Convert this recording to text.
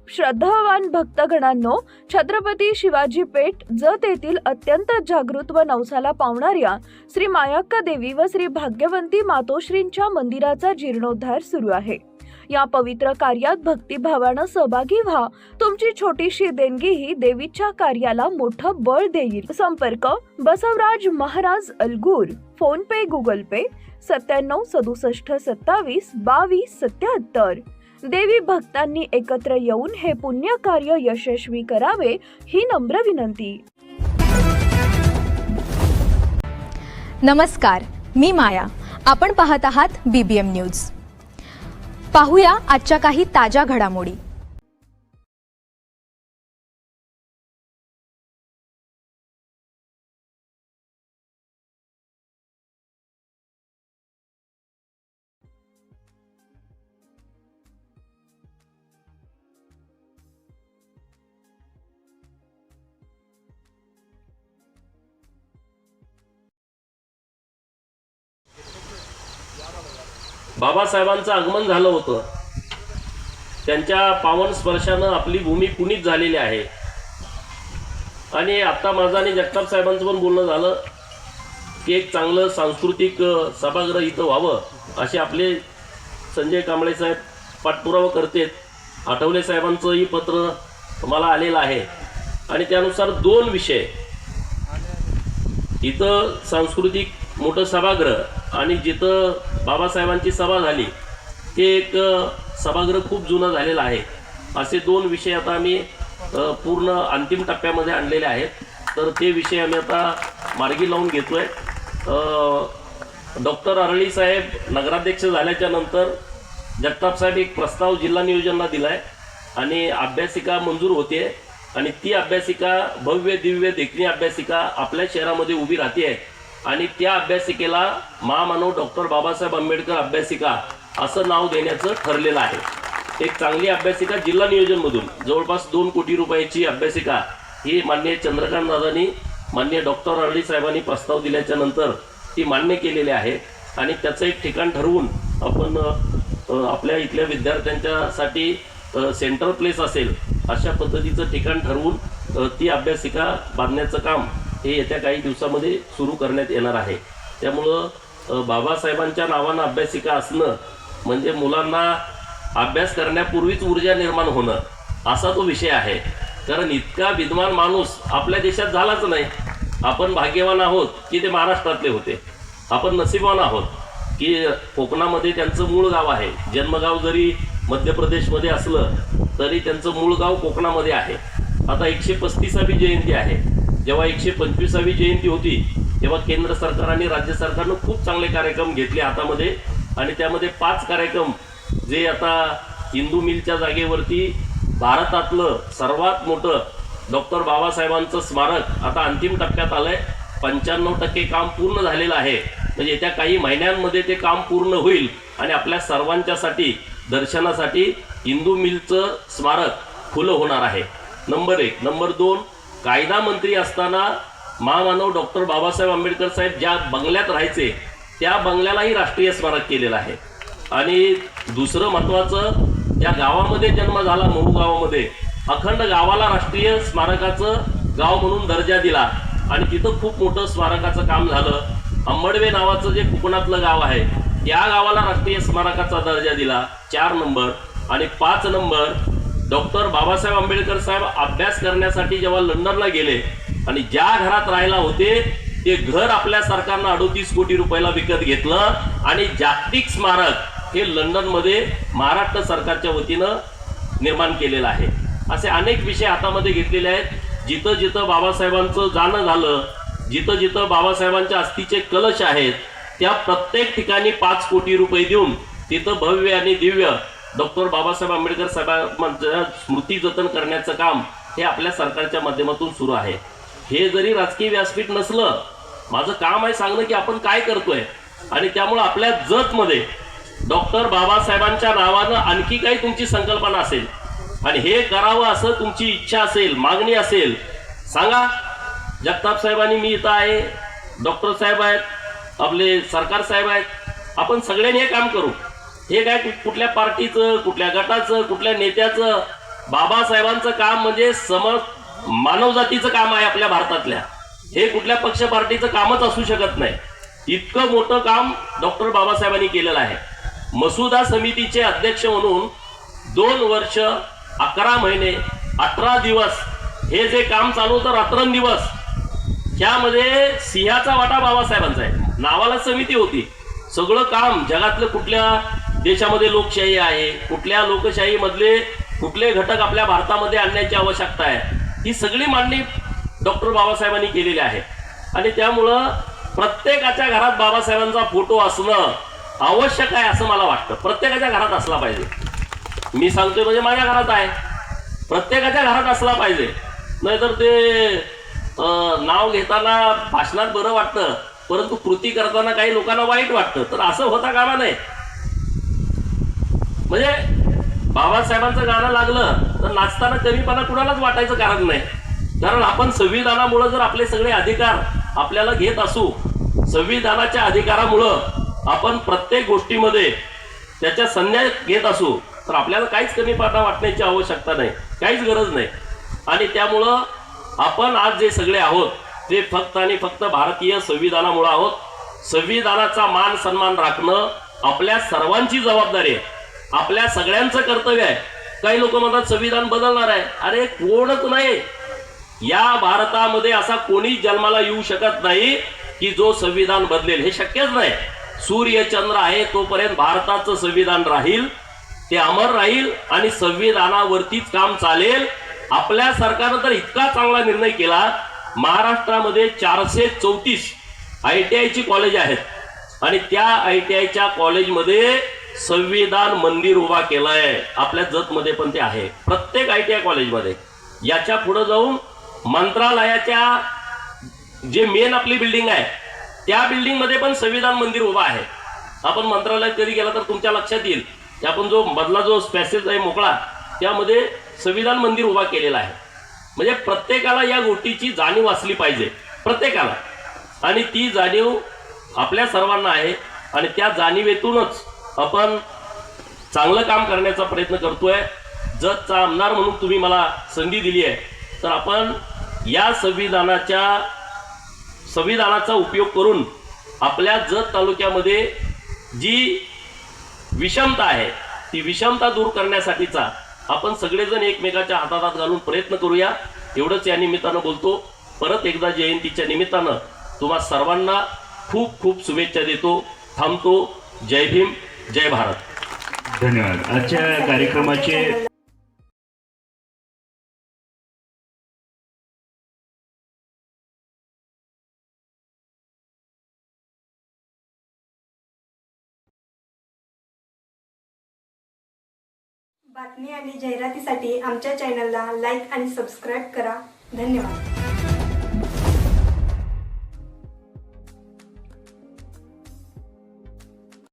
श्रद्धावान भक्तगणांनो, छत्रपती शिवाजी पेठ जत येथील अत्यंत जागृत व नवसाला पावणाऱ्या श्री मायाक्का देवी व श्री भाग्यवंती मातोश्रींच्या मंदिराचा जीर्णोद्धार सुरू आहे। या पवित्र कार्यात भक्तिभावानं सहभागी व्हा। तुमची छोटीशी देणगी ही देवीच्या कार्याला मोठं बळ देईल। संपर्क बसवराज महाराज अलगूर, फोन पे, गूगल पे 97 67 27 22 77। देवी भक्तांनी एकत्र येऊन हे पुण्य कार्य यशस्वी करावे ही नम्र विनंती। नमस्कार, मी माया। आपण पाहत आहात BBM न्यूज। पाहूया आजच्या काही ताज्या घडामोडी। बाबासाहेबांचं आगमन झालं होतं। त्यांच्या पावन स्पर्शानं आपली भूमी पुनीत झालेली आहे। आणि आता माझं आणि जगताप साहेबांचं पण बोलणं झालं की एक चांगलं सांस्कृतिक सभागृह इथं व्हावं, असे आपले संजय कांबळे साहेब पाठपुरावा करतात। आठवले साहेबांचंही पत्र मला आलेलं आहे आणि त्यानुसार 2 विषय इथं सांस्कृतिक मोठं सभागृह आणि जिथं बाबासाहेबांची सभा झाली ते एक सभागृह खूप जुनं झालेलं आहे। असे 2 विषय आता आम्ही पूर्ण अंतिम टप्प्यामध्ये आणलेले आहेत। तर ते विषय आम्ही आता मार्गी लावून घेतोय। डॉक्टर अरळी साहेब नगराध्यक्ष झाल्याच्या नंतर जगताप साहेब एक प्रस्ताव जिल्हा नियोजनाला दिलाय आणि अभ्यासिका मंजूर होते आणि ती अभ्यासिका भव्य दिव्य देखणी अभ्यासिका आपल्या शहरामध्ये उभी राहते आणि त्या अभ्यासिकेला महामानव डॉक्टर बाबासाहेब आंबेडकर अभ्यासिका असं नाव देण्याचं ठरलेलं आहे। एक चांगली अभ्यासिका जिल्हा नियोजनमधून जवळपास 2 कोटी रुपयाची अभ्यासिका ही माननीय चंद्रकांत दादांनी माननीय डॉक्टर अरळी साहेबांनी प्रस्ताव दिल्याच्या नंतर ती मान्य केलेली आहे आणि त्याचं एक ठिकाण ठरवून आपण आपल्या इथल्या विद्यार्थ्यांच्यासाठी सेंट्रल प्लेस असेल अशा पद्धतीचं ठिकाण ठरवून ती अभ्यासिका बांधण्याचं काम हे येत्या काही दिवसामध्ये सुरू करण्यात येणार आहे। त्यामुळं बाबासाहेबांच्या नावानं अभ्यासिका असणं म्हणजे मुलांना अभ्यास करण्यापूर्वीच ऊर्जा निर्माण होणं असा तो विषय आहे। कारण इतका विद्वान माणूस आपल्या देशात झालाच नाही। आपण भाग्यवान आहोत की ते महाराष्ट्रातले होते। आपण नशीबवान आहोत की कोकणामध्ये त्यांचं मूळ गाव आहे। जन्मगाव जरी मध्य प्रदेशमध्ये असलं तरी त्यांचं मूळ गाव कोकणामध्ये आहे। आता 135वी जयंती आहे। जेव्हा 125वी जयंती होती तेव्हा केंद्र सरकार आणि राज्य सरकारनं खूप चांगले कार्यक्रम घेतले हातामध्ये आणि त्यामध्ये 5 कार्यक्रम जे आता हिंदू मिलच्या जागेवरती भारतातलं सर्वात मोठं डॉक्टर बाबासाहेबांचं स्मारक आता अंतिम टप्प्यात आलंय। 95% काम पूर्ण झालेलं आहे। म्हणजे येत्या काही महिन्यांमध्ये ते काम पूर्ण होईल आणि आपल्या सर्वांच्यासाठी दर्शनासाठी हिंदू मिलचं स्मारक खुलं होणार आहे। नंबर 1। नंबर 2, कायदा मंत्री असताना महामानव डॉक्टर बाबासाहेब आंबेडकर साहेब ज्या बंगल्यात राहायचे त्या बंगल्यालाही राष्ट्रीय स्मारक केलेलं आहे। आणि दुसरं महत्त्वाचं, ज्या गावामध्ये जन्म झाला महू गावामध्ये अखंड गावाला राष्ट्रीय स्मारकाचं गाव म्हणून दर्जा दिला आणि तिथं खूप मोठं स्मारकाचं काम झालं। अंबडवे नावाचं जे कोकणातलं गाव आहे त्या गावाला राष्ट्रीय स्मारकाचा दर्जा दिला। 4 नंबर। आणि 5 नंबर, डॉक्टर बाबासाहेब आंबेडकर साहेब अभ्यास करण्यासाठी जेव्हा लंडनला गेले आणि ज्या घरात राहायला होते ते घर आपल्या सरकारनं 38 कोटी रुपयाला विकत घेतलं आणि जागतिक स्मारक हे लंडनमध्ये महाराष्ट्र सरकारच्या वतीनं निर्माण केलेलं आहे। असे अनेक विषय हातामध्ये घेतलेले आहेत। जिथं जिथं बाबासाहेबांचं जाणं झालं, जिथं जिथं बाबासाहेबांच्या अस्थीचे कलश आहेत त्या प्रत्येक ठिकाणी 5 कोटी रुपये देऊन तिथं भव्य आणि दिव्य डॉक्टर बाबासाहेब आंबेडकर साहेबांच्या स्मृती जतन करण्याचं काम हे आपल्या सरकारच्या माध्यमातून सुरू आहे। हे जरी राजकीय व्यासपीठ नसलं, माझं काम आहे सांगणं की आपण काय करतोय आणि त्यामुळे आपल्या जतमध्ये डॉक्टर बाबासाहेबांच्या नावानं आणखी काही तुमची संकल्पना असेल आणि हे करावं असं तुमची इच्छा असेल, मागणी असेल, सांगा। जगताप साहेबांनी मी इथं आहे, डॉक्टर साहेब आहेत, आपले सरकार साहेब आहेत, आपण सगळ्यांनी हे काम करू। हे काय कुठल्या पार्टीचं, कुठल्या गटाचं, कुठल्या नेत्याचं बाबासाहेबांचं काम म्हणजे मानवजातीचं काम आहे आपल्या भारतातल्या. हे कुठल्या पक्ष पार्टीचं कामच असू शकत नाही. इतकं मोठं काम डॉक्टर बाबासाहेबांनी केलेलं आहे. मसुदा समितीचे अध्यक्ष म्हणून 2 वर्ष 11 महिने 18 दिवस हे जे काम चालू होतं रात्रंदिवस, त्यामध्ये सिंहाचा वाटा बाबासाहेबांचा आहे. नावाला समिती होती. सगळं काम जगातलं कुठल्या देशामध्ये लोकशाही आहे, कुठल्या लोकशाही मधले कुठले घटक आपल्या भारतामध्ये आणण्याची आवश्यकता आहे, ही सगळी मांडणी डॉक्टर बाबासाहेबांनी केलेली आहे. आणि त्यामुळं प्रत्येकाच्या घरात बाबासाहेबांचा फोटो असणं आवश्यक आहे असं मला वाटतं. प्रत्येकाच्या घरात असला पाहिजे. मी सांगतोय म्हणजे माझ्या घरात आहे, प्रत्येकाच्या घरात असला पाहिजे. नाहीतर ते नाव घेताना भाषणात बरं वाटतं, परंतु कृती करताना काही लोकांना वाईट वाटतं. तर असं होता कामा नये. म्हणजे बाबासाहेबांचं गाणं लागलं तर नाचताना कमीपणा कुणालाच वाटायचं कारण नाही. कारण आपण संविधानामुळे जर आपले सगळे अधिकार आपल्याला घेत असू, संविधानाच्या अधिकारामुळं आपण प्रत्येक गोष्टीमध्ये त्याच्या संज्ञा घेत असू, तर आपल्याला काहीच कमीपणा वाटण्याची आवश्यकता नाही, काहीच गरज नाही. आणि त्यामुळं आपण आज जे सगळे आहोत ते फक्त आणि फक्त भारतीय संविधानामुळे आहोत. संविधानाचा मान सन्मान राखणं आपल्या सर्वांची जबाबदारी आहे, आपल्या सगळ्यांचं कर्तव्य आहे. काही लोक म्हणतात संविधान बदलणार आहे. अरे कोणच नाही या भारतामध्ये, असा कोणी जन्माला येऊ शकत नाही की जो संविधान बदलेल. हे शक्यच नाही. सूर्य चंद्र आहे तोपर्यंत भारताचं संविधान राहील, ते अमर राहील आणि संविधानावरतीच काम चालेल. आपल्या सरकारनं तर इतका चांगला निर्णय केला, महाराष्ट्रामध्ये 434 ITI ची कॉलेज आहेत आणि त्या ITI च्या कॉलेजमध्ये संविधान मंदिर उभा केलंय. आपल्या जतमध्ये पण ते आहे, प्रत्येक ITI कॉलेजमध्ये. याच्या पुढे जाऊन मंत्रालयाच्या जे मेन आपली बिल्डिंग आहे त्या बिल्डिंग मध्ये पण संविधान मंदिर उभा आहे. आपण मंत्रालयात कधी गेला तर तुमच्या लक्षात येईल की आपण जो मधला जो स्पॅसेज आहे मोकळा, त्यामध्ये संविधान मंदिर उभा केलेला आहे. म्हणजे प्रत्येकाला या गोष्टीची जाणीव असली पाहिजे, प्रत्येकाला. आणि ती जाणीव आपल्या सर्वांना आहे आणि त्या जाणीवेतूनच आपण चांगलं काम करण्याचा प्रयत्न करतोय. जतचा आमदार म्हणून तुम्ही मला संधी दिली आहे, तर आपण या संविधानाचा उपयोग करून आपल्या जत तालुक्यामध्ये जी विषमता आहे ती विषमता दूर करण्यासाठीचा आपण सगळेजण एकमेकाच्या हातात घालून प्रयत्न करूया. एवढंच या निमित्तानं बोलतो. परत एकदा जयंतीच्या निमित्तानं तुम्हा सर्वांना खूप खूप शुभेच्छा देतो. थांबतो. जय भीम, जय भारत. धन्यवाद. आजच्या कार्यक्रमाचे बातमी आणि जाहिरातीसाठी आमच्या चॅनलला लाईक आणि सबस्क्राईब करा. धन्यवाद.